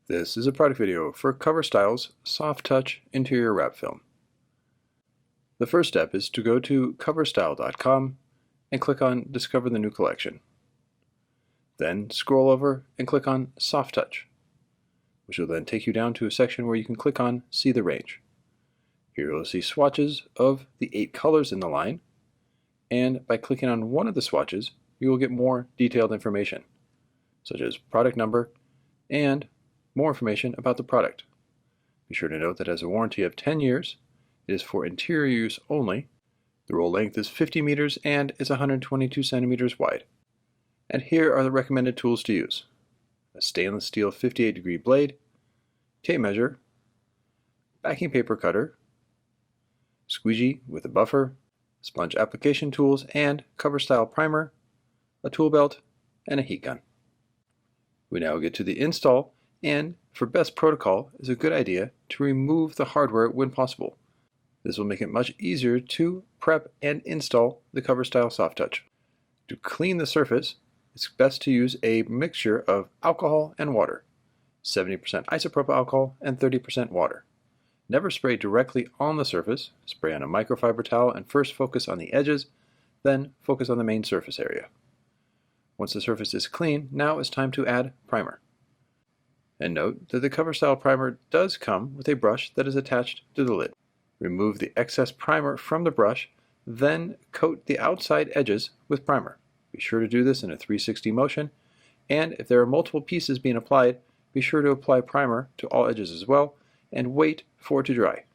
This is a product video for Cover Style's Soft Touch Interior Wrap Film. The first step is to go to coverstyle.com and click on Discover the New Collection. Then scroll over and click on Soft Touch, which will then take you down to a section where you can click on See the Range. Here you'll see swatches of the 8 colors in the line, and by clicking on one of the swatches, you will get more detailed information, such as product number and more information about the product. Be sure to note that it has a warranty of 10 years, it is for interior use only, the roll length is 50 meters and is 122 centimeters wide. And here are the recommended tools to use: a stainless steel 58-degree blade, tape measure, backing paper cutter, squeegee with a buffer, sponge application tools and cover style primer, a tool belt, and a heat gun. We now get to the install, and for best protocol, it's a good idea to remove the hardware when possible. This will make it much easier to prep and install the Cover Style Soft Touch. To clean the surface, it's best to use a mixture of alcohol and water, 70% isopropyl alcohol and 30% water. Never spray directly on the surface. Spray on a microfiber towel and first focus on the edges, then focus on the main surface area. Once the surface is clean, now it's time to add primer. And note that the Cover Style primer does come with a brush that is attached to the lid. Remove the excess primer from the brush, then coat the outside edges with primer. Be sure to do this in a 360 motion, and if there are multiple pieces being applied, be sure to apply primer to all edges as well, and wait for it to dry.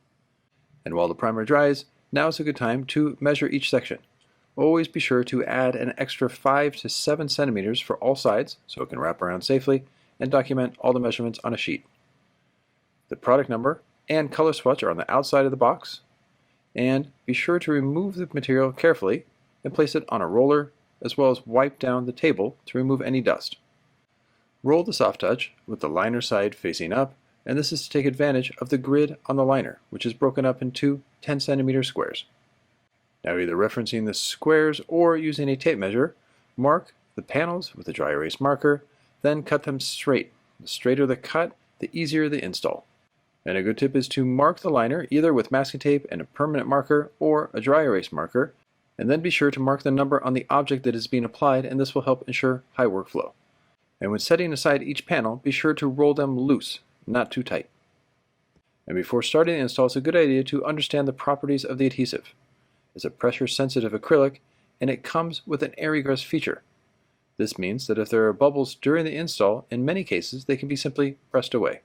And while the primer dries, now is a good time to measure each section. Always be sure to add an extra 5 to 7 centimeters for all sides so it can wrap around safely, and document all the measurements on a sheet. The product number and color swatch are on the outside of the box, and be sure to remove the material carefully and place it on a roller, as well as wipe down the table to remove any dust. Roll the Soft Touch with the liner side facing up, and this is to take advantage of the grid on the liner, which is broken up into 10 centimeter squares. Now, either referencing the squares or using a tape measure, mark the panels with a dry erase marker, then cut them straight. The straighter the cut, the easier the install. And a good tip is to mark the liner either with masking tape and a permanent marker or a dry erase marker, and then be sure to mark the number on the object that is being applied, and this will help ensure high workflow. And when setting aside each panel, be sure to roll them loose, not too tight. And before starting the install, it's a good idea to understand the properties of the adhesive. It's a pressure-sensitive acrylic, and it comes with an air egress feature. This means that if there are bubbles during the install, in many cases they can be simply pressed away.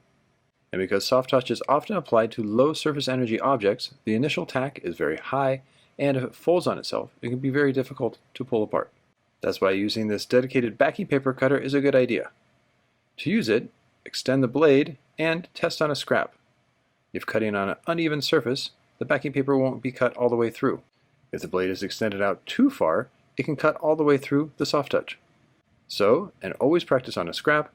And because Soft Touch is often applied to low surface energy objects, the initial tack is very high, and if it folds on itself, it can be very difficult to pull apart. That's why using this dedicated backing paper cutter is a good idea. To use it, extend the blade and test on a scrap. If cutting on an uneven surface, the backing paper won't be cut all the way through. If the blade is extended out too far, it can cut all the way through the Soft Touch. So, and always practice on a scrap.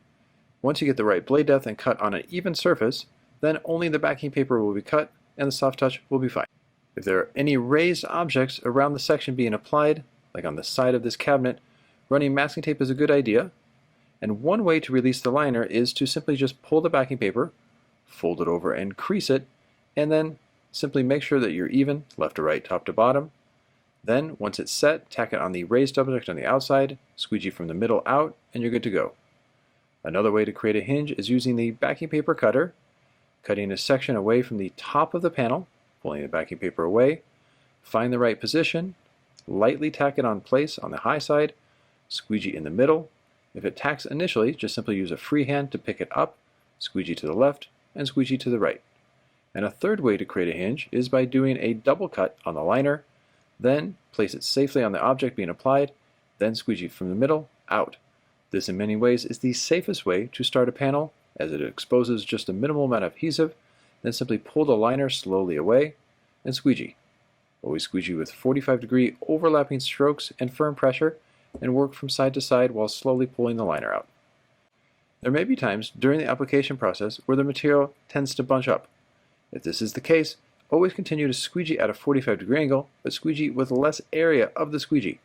Once you get the right blade depth and cut on an even surface, then only the backing paper will be cut and the Soft Touch will be fine. If there are any raised objects around the section being applied, like on the side of this cabinet, running masking tape is a good idea. And one way to release the liner is to simply just pull the backing paper, fold it over and crease it, and then simply make sure that you're even, left to right, top to bottom. Then, once it's set, tack it on the raised object on the outside, squeegee from the middle out, and you're good to go. Another way to create a hinge is using the backing paper cutter, cutting a section away from the top of the panel, pulling the backing paper away, find the right position, lightly tack it on place on the high side, squeegee in the middle. If it tacks initially, just simply use a free hand to pick it up, squeegee to the left, and squeegee to the right. And a third way to create a hinge is by doing a double cut on the liner, then place it safely on the object being applied, then squeegee from the middle out. This in many ways is the safest way to start a panel, as it exposes just a minimal amount of adhesive, then simply pull the liner slowly away and squeegee. Always squeegee with 45-degree overlapping strokes and firm pressure, and work from side to side while slowly pulling the liner out. There may be times during the application process where the material tends to bunch up. If this is the case, always continue to squeegee at a 45-degree angle, but squeegee with less area of the squeegee,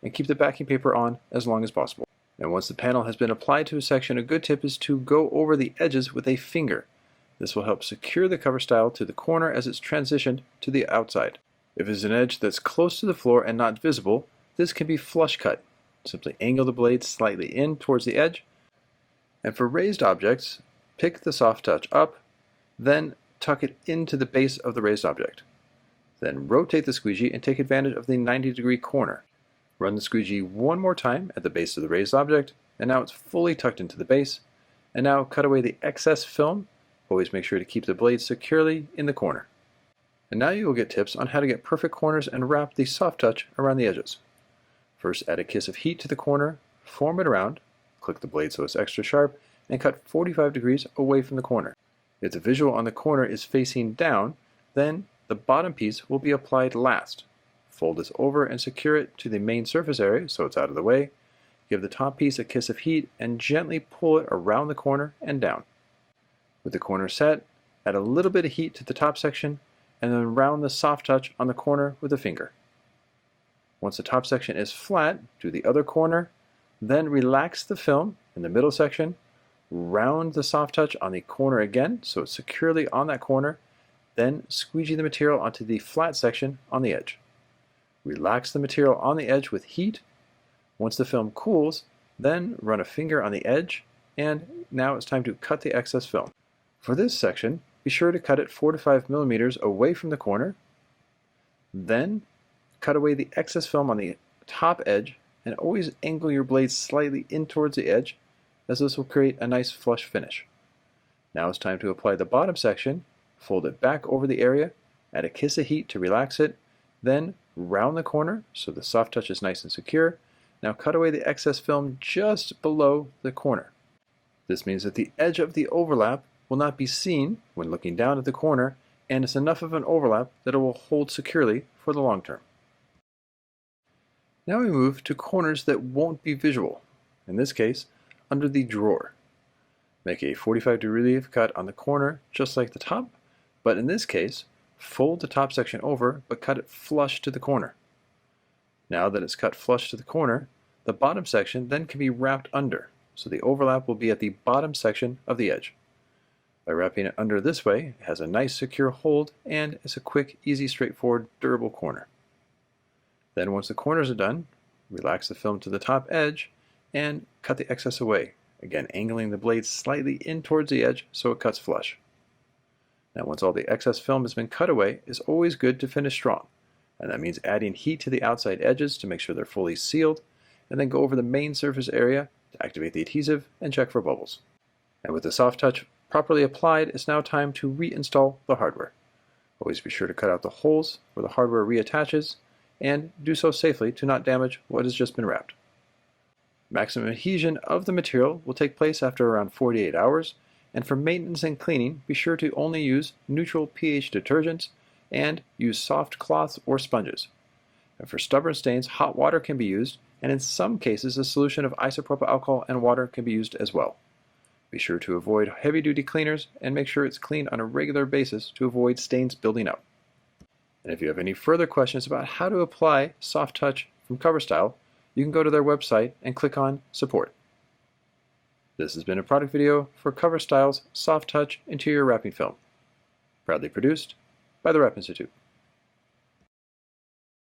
and keep the backing paper on as long as possible. And once the panel has been applied to a section, a good tip is to go over the edges with a finger. This will help secure the cover style to the corner as it's transitioned to the outside. If it's an edge that's close to the floor and not visible, this can be flush cut. Simply angle the blade slightly in towards the edge. And for raised objects, pick the soft touch up, then tuck it into the base of the raised object. Then rotate the squeegee and take advantage of the 90-degree corner. Run the squeegee one more time at the base of the raised object, and now it's fully tucked into the base. And now cut away the excess film. Always make sure to keep the blade securely in the corner. And now you will get tips on how to get perfect corners and wrap the soft touch around the edges. First, add a kiss of heat to the corner, form it around, click the blade so it's extra sharp, and cut 45 degrees away from the corner. If the visual on the corner is facing down, then the bottom piece will be applied last. Fold this over and secure it to the main surface area so it's out of the way. Give the top piece a kiss of heat and gently pull it around the corner and down. With the corner set, add a little bit of heat to the top section and then round the soft touch on the corner with a finger. Once the top section is flat, do the other corner, then relax the film in the middle section, round the soft touch on the corner again so it's securely on that corner, then squeegee the material onto the flat section on the edge. Relax the material on the edge with heat. Once the film cools, then run a finger on the edge, and now it's time to cut the excess film. For this section, be sure to cut it 4 to 5 millimeters away from the corner. Then cut away the excess film on the top edge and always angle your blade slightly in towards the edge, as this will create a nice flush finish. Now it's time to apply the bottom section. Fold it back over the area, add a kiss of heat to relax it, then round the corner so the soft touch is nice and secure. Now cut away the excess film just below the corner. This means that the edge of the overlap will not be seen when looking down at the corner, and it's enough of an overlap that it will hold securely for the long term. Now we move to corners that won't be visual, in this case, under the drawer. Make a 45-degree relief cut on the corner just like the top, but in this case, fold the top section over but cut it flush to the corner. Now that it's cut flush to the corner, the bottom section then can be wrapped under, so the overlap will be at the bottom section of the edge. By wrapping it under this way, it has a nice secure hold and it's a quick, easy, straightforward, durable corner. Then once the corners are done, relax the film to the top edge and cut the excess away, again angling the blade slightly in towards the edge so it cuts flush. Now once all the excess film has been cut away, it's always good to finish strong, and that means adding heat to the outside edges to make sure they're fully sealed, and then go over the main surface area to activate the adhesive and check for bubbles. And with the soft touch properly applied, it's now time to reinstall the hardware. Always be sure to cut out the holes where the hardware reattaches, and do so safely to not damage what has just been wrapped. Maximum adhesion of the material will take place after around 48 hours, and for maintenance and cleaning, be sure to only use neutral pH detergents and use soft cloths or sponges. And for stubborn stains, hot water can be used, and in some cases a solution of isopropyl alcohol and water can be used as well. Be sure to avoid heavy-duty cleaners and make sure it's cleaned on a regular basis to avoid stains building up. And if you have any further questions about how to apply Soft Touch from CoverStyle, you can go to their website and click on Support. This has been a product video for CoverStyle's Soft Touch Interior Wrapping Film, proudly produced by the Wrap Institute.